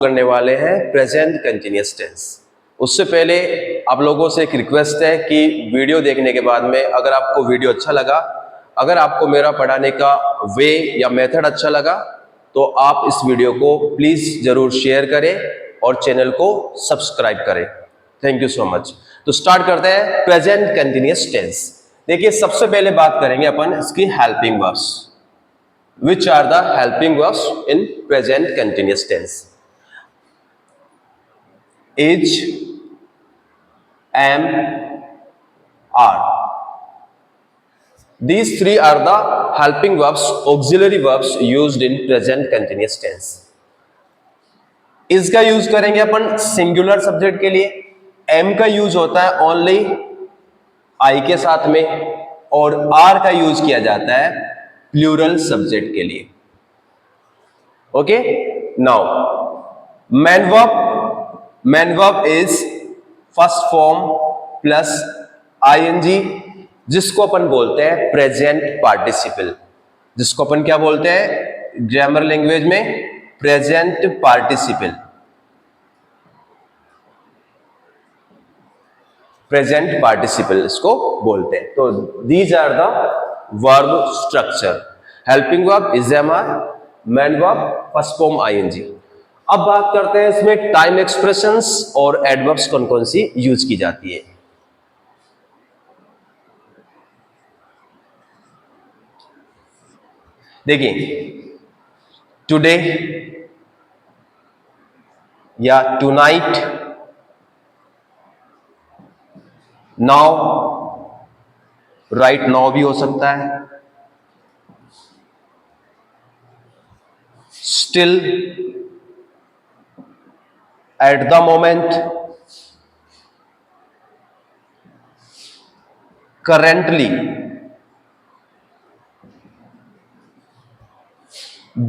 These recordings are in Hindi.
करने वाले हैं प्रेजेंट कंटिन्यूअस टेंस। उससे पहले आप लोगों से एक रिक्वेस्ट है कि वीडियो देखने के बाद में अगर आपको वीडियो अच्छा लगा, अगर आपको मेरा पढ़ाने का वे या मेथड अच्छा लगा, तो आप इस वीडियो को प्लीज जरूर शेयर करें और चैनल को सब्सक्राइब करें। Thank you so much. तो स्टार्ट करते हैं प्रेजेंट कंटिन्यूअस टेंस। देखिए, सबसे पहले बात करेंगे अपन इसकी helping verbs. Which are the helping verbs in present continuous tense? Is, am, are. These three are the helping verbs, auxiliary verbs used in present continuous tense. is का यूज करेंगे अपन सिंगुलर सब्जेक्ट के लिए, am का यूज होता है ओनली I के साथ में, और are का यूज किया जाता है प्लूरल सब्जेक्ट के लिए। Okay, now main verb is first form plus I N G, जिसको अपन बोलते हैं प्रेजेंट पार्टिसिपल। जिसको अपन क्या बोलते हैं ग्रामर लैंग्वेज में? Present participle. प्रेजेंट पार्टिसिपल इसको बोलते हैं। तो these are the verb structure. Helping verb is am are, main verb first form I N G. अब बात करते हैं इसमें टाइम एक्सप्रेशंस और एडवर्ब्स कौन कौन सी यूज की जाती है। देखिए, टुडे या टुनाइट, नाउ, राइट नाउ भी हो सकता है, still, at the moment, currently,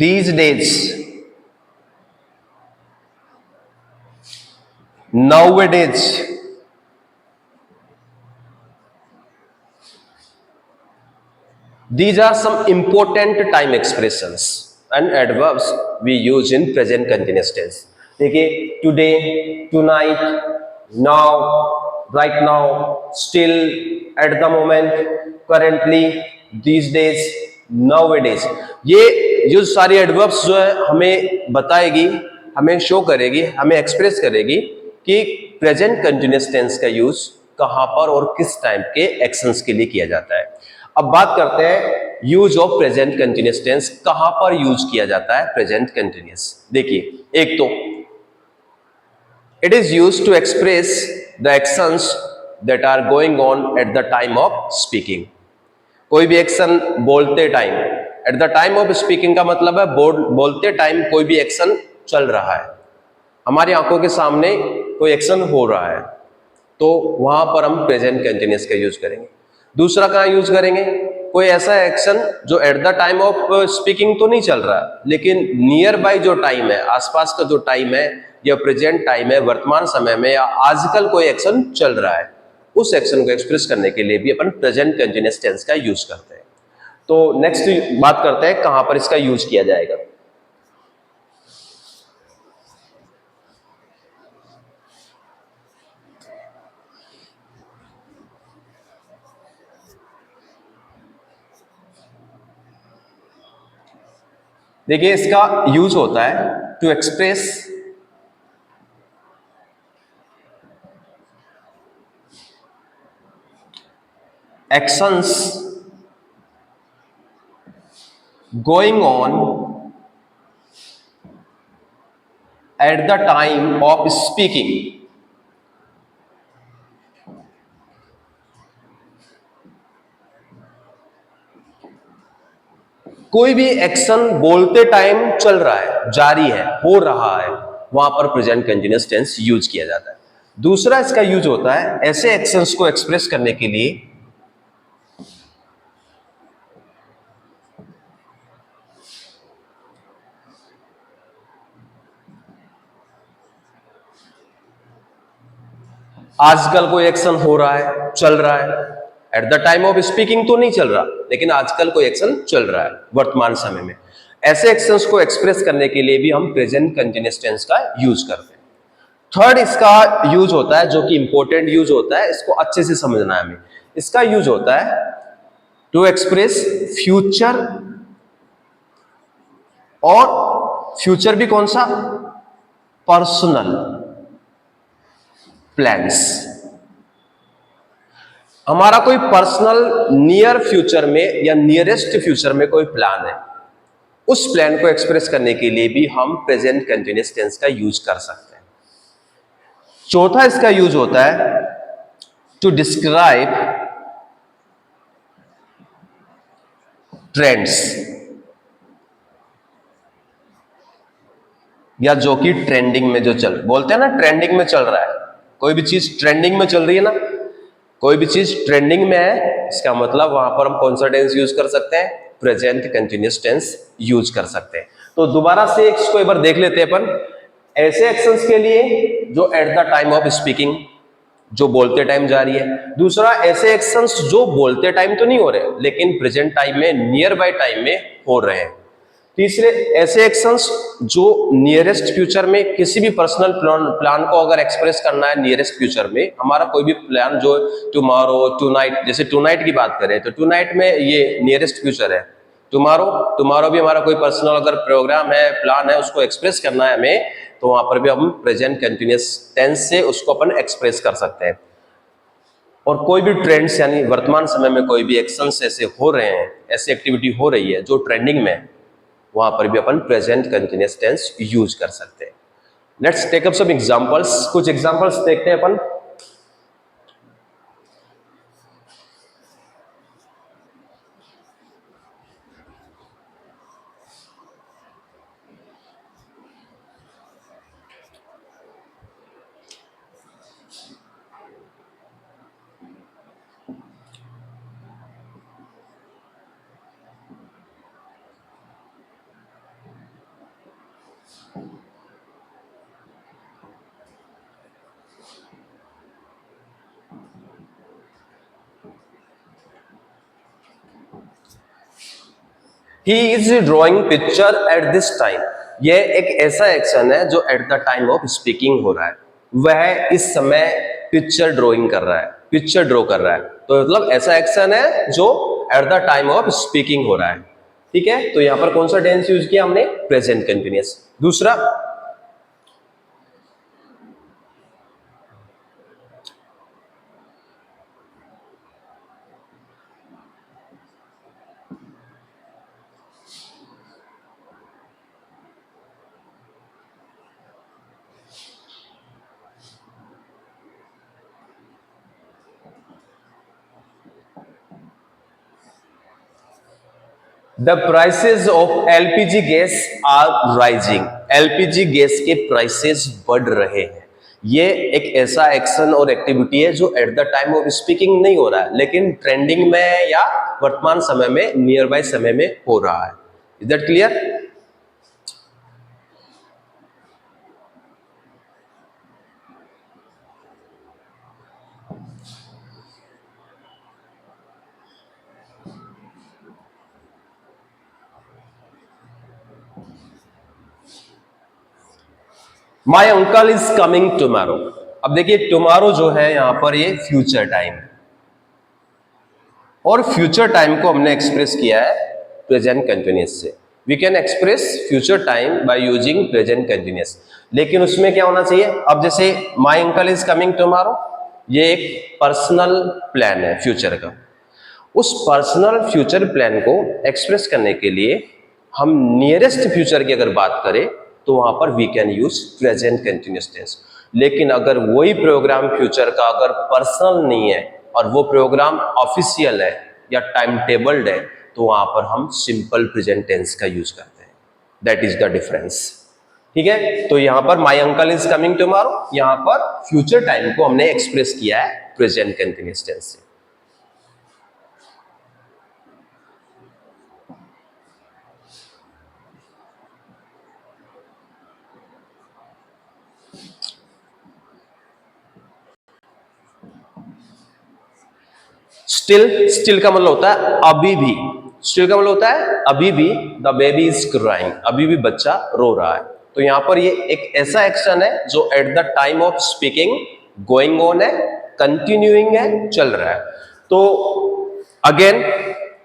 these days, nowadays, these are some important time expressions and adverbs we use in present continuous tense। देखिए, today, tonight, now, right now, still, at the moment, currently, these days, nowadays, ये जो सारी एडवर्ब्स जो है हमें बताएगी, हमें शो करेगी, हमें एक्सप्रेस करेगी कि प्रेजेंट कंटिन्यूअस टेंस का यूज कहां पर और किस टाइप के एक्शंस के लिए किया जाता है। अब बात करते हैं use of present continuous tense, कहां पर यूज किया जाता है प्रेजेंट कंटिन्यूअस। देखिए, एक तो it is used to express the actions that are going on at the time of speaking. कोई भी एक्शन बोलते time, at the time of speaking का मतलब है बोलते टाइम कोई भी एक्शन चल रहा है, हमारी आंखों के सामने कोई एक्शन हो रहा है, तो वहां पर हम प्रेजेंट कंटिन्यूअस का यूज करेंगे। दूसरा कहां यूज करेंगे? कोई ऐसा एक्शन जो at the time of speaking तो नहीं चल रहा, लेकिन नियर बाय जो टाइम है, आसपास का जो टाइम है या प्रेजेंट टाइम है, वर्तमान समय में या आजकल कोई एक्शन चल रहा है, उस एक्शन को एक्सप्रेस करने के लिए भी अपन प्रेजेंट कंटिन्यूअस टेंस का यूज करते हैं। तो नेक्स्ट बात करते हैं कहां पर इसका यूज किया जाएगा। देखिए, इसका यूज होता है to express actions going on at the time of speaking. कोई भी एक्शन बोलते टाइम चल रहा है, जारी है, हो रहा है, वहां पर प्रेजेंट कंटिन्यूअस टेंस यूज किया जाता है। दूसरा इसका यूज होता है ऐसे एक्शंस को एक्सप्रेस करने के लिए आजकल कोई एक्शन हो रहा है, चल रहा है, eight the time of speaking तो नहीं चल रहा, लेकिन आजकल कोई एक्शन चल रहा है वर्तमान समय में। ऐसे एक्शंस को एक्सप्रेस करने के लिए भी हम प्रेजेंट कंटिन्यूअस टेंस का यूज करते हैं। थर्ड इसका यूज होता है, जो कि इंपॉर्टेंट यूज होता है, इसको अच्छे से समझना है हमें। इसका यूज होता है टू एक्सप्रेस फ्यूचर, और फ्यूचर भी कौन सा, पर्सनल प्लान्स। हमारा कोई पर्सनल नियर फ्यूचर में या नियरेस्ट फ्यूचर में कोई प्लान है, उस प्लान को एक्सप्रेस करने के लिए भी हम प्रेजेंट कंटिन्यूअस टेंस का यूज कर सकते हैं। चौथा इसका यूज होता है टू डिस्क्राइब ट्रेंड्स, या जो कि ट्रेंडिंग में जो चल, बोलते हैं ना ट्रेंडिंग में चल रहा है, कोई भी चीज ट्रेंडिंग में चल रही है ना, कोई भी चीज ट्रेंडिंग में है, इसका मतलब वहां पर हम कौन सा टेंस यूज कर सकते हैं, प्रेजेंट कंटिन्यूअस टेंस यूज कर सकते हैं। तो दोबारा से इसको एक बार देख लेते हैं अपन। ऐसे एक्शंस के लिए जो at the time of speaking, जो बोलते टाइम जा रही है। दूसरा, ऐसे एक्शंस जो बोलते टाइम तो नहीं हो रहे लेकिन प्रेजेंट टाइम में, नियर बाय टाइम में हो रहे हैं। तीसरे, ऐसे एक्शंस जो नियरेस्ट फ्यूचर में किसी भी पर्सनल प्लान को अगर एक्सप्रेस करना है, नियरेस्ट फ्यूचर में हमारा कोई भी प्लान जो टुमारो, टुनाइट, जैसे टुनाइट की बात करें तो टुनाइट में ये नियरेस्ट फ्यूचर है। टुमारो भी हमारा कोई पर्सनल अगर प्रोग्राम है, प्लान है, उसको एक्सप्रेस करना है हमें, तो वहां पर भी हम प्रेजेंट कंटिन्यूअस टेंस से उसको अपन एक्सप्रेस कर सकते हैं। और कोई भी ट्रेंड्स यानी वर्तमान समय में कोई भी एक्शंस ऐसे हो रहे हैं, ऐसी एक्टिविटी हो रही है जो ट्रेंडिंग में, वहां पर भी अपन प्रेजेंट कंटिन्यूअस टेंस यूज कर सकते हैं। Let's take up some examples, कुछ एग्जांपल्स देखते हैं अपन। He is drawing picture at this time. यह एक ऐसा एक्शन है जो at the time of speaking हो रहा है। वह इस समय पिक्चर ड्रॉइंग कर रहा है, पिक्चर ड्रॉ कर रहा है, तो मतलब ऐसा एक्शन है जो at the time of speaking हो रहा है। ठीक है, तो यहां पर कौन सा टेंस यूज किया हमने, प्रेजेंट कंटिन्यूअस। दूसरा, the prices of LPG gas are rising. LPG gas के प्राइसेस बढ़ रहे हैं। ये एक ऐसा एक्शन और एक्टिविटी है जो at the time of speaking नहीं हो रहा है लेकिन ट्रेंडिंग में या वर्तमान समय में, नियर बाय समय में हो रहा है। Is that clear? My uncle is coming tomorrow. अब देखिए टुमारो जो है यहां पर ये फ्यूचर टाइम है, और फ्यूचर टाइम को हमने एक्सप्रेस किया है प्रेजेंट कंटिन्यूअस से। We can express future time by using present continuous, लेकिन उसमें क्या होना चाहिए। अब जैसे my uncle is coming tomorrow, ये एक पर्सनल प्लान है फ्यूचर का। उस पर्सनल फ्यूचर प्लान को एक्सप्रेस करने के लिए हम नियरेस्ट फ्यूचर की अगर बात करें तो वहां पर we can use present continuous tense. लेकिन अगर वही प्रोग्राम फ्यूचर का अगर पर्सनल नहीं है और वो प्रोग्राम ऑफिशियल है या टाइम टेबल्ड है, तो वहां पर हम सिंपल प्रेजेंट टेंस का यूज करते हैं। That is the difference. ठीक है, तो यहां पर माई अंकल इज कमिंग टुमारो, यहां पर फ्यूचर टाइम को हमने एक्सप्रेस किया है प्रेजेंट कंटिन्यूअस टेंस से। स्टिल, स्टिल का मतलब होता है अभी भी, स्टिल का मतलब होता है अभी भी, द बेबी इज क्राइंग, अभी भी बच्चा रो रहा है। तो यहाँ पर ये एक ऐसा एक्शन है जो at the time of speaking going on है, कंटिन्यूइंग है, चल रहा है। तो अगेन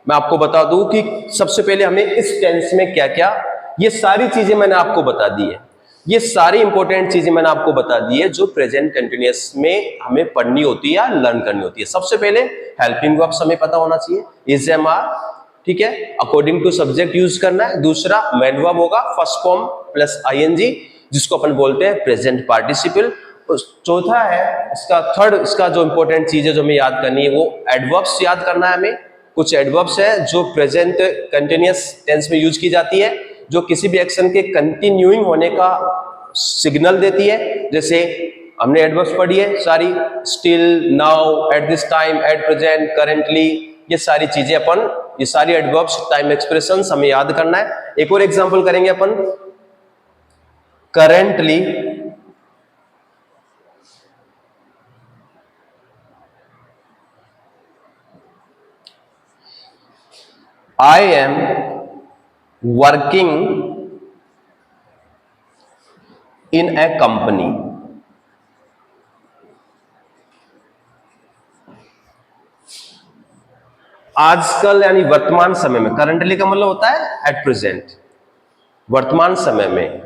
मैं आपको बता दूं कि सबसे पहले हमें इस टेंस में क्या क्या, ये सारी चीजें मैंने आपको बता दी है, ये सारी इंपॉर्टेंट चीजें मैंने आपको बता दी है जो प्रेजेंट कंटिन्यूअस में हमें पढ़नी होती है या लर्न करनी होती है। सबसे पहले हेल्पिंग वर्ब्स हमें पता होना चाहिए, इज, एम, आर, ठीक है, अकॉर्डिंग टू सब्जेक्ट यूज करना है। दूसरा मेन वर्ब होगा फर्स्ट फॉर्म प्लस आईएनजी, जिसको अपन बोलते हैं प्रेजेंट पार्टिसिपल। चौथा है इसका, थर्ड इसका जो इंपॉर्टेंट चीज है जो हमें याद करनी है वो एडवर्ब्स याद करना है हमें। कुछ एडवर्ब्स है जो प्रेजेंट कंटिन्यूअस टेंस में यूज की जाती है, जो किसी भी एक्शन के कंटिन्यूइंग होने का सिग्नल देती है। जैसे हमने एडवर्ब्स पढ़ी है सारी, still, now, eight this time, at present, currently, ये सारी चीजें अपन, ये सारी एडवर्ब्स टाइम एक्सप्रेशंस हमें याद करना है। एक और एग्जांपल करेंगे अपन, currently, I am working in a company. आजकल यानी वर्तमान समय में, करंटली का मतलब होता है एट प्रेजेंट, वर्तमान समय में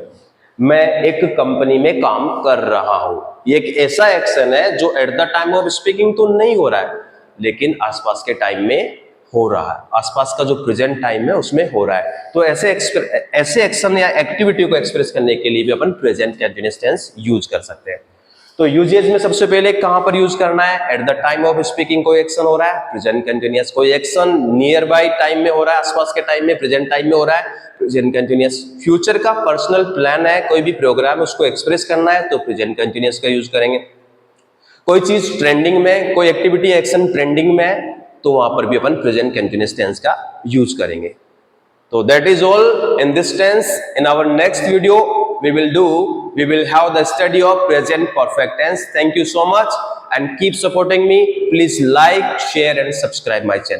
मैं एक कंपनी में काम कर रहा हूं। ये एक ऐसा एक्शन है जो at the time of speaking तो नहीं हो रहा है, लेकिन आसपास के टाइम में हो रहा है, आसपास का जो प्रेजेंट टाइम है उसमें हो रहा है। तो ऐसे एक्शन या एक्टिविटी को एक्सप्रेस करने के लिए भी अपन प्रेजेंट कंटीन्यूअस टेंस यूज कर सकते हैं। तो यूजेज में सबसे पहले कहां पर यूज करना है, eight the time of speaking कोई एक्शन हो रहा है, प्रेजेंट कंटीन्यूअस, कोई एक्शन नियर बाय टाइम में हो रहा है, आसपास के टाइम में, प्रेजेंट टाइम में हो रहा है, प्रेजेंट कंटीन्यूअस। फ्यूचर का पर्सनल प्लान है, कोई भी प्रोग्राम उसको एक्सप्रेस करना है तो प्रेजेंट कंटीन्यूअस का यूज करेंगे। कोई चीज ट्रेंडिंग में, कोई एक्टिविटी एक्शन ट्रेंडिंग में है तो वहां पर भी अपन प्रेजेंट कंटीन्यूअस टेंस का यूज करेंगे। So that is all in this tense. In our next video, we will have the study of present perfect tense. Thank you so much and keep supporting me. Please like, share and subscribe my channel.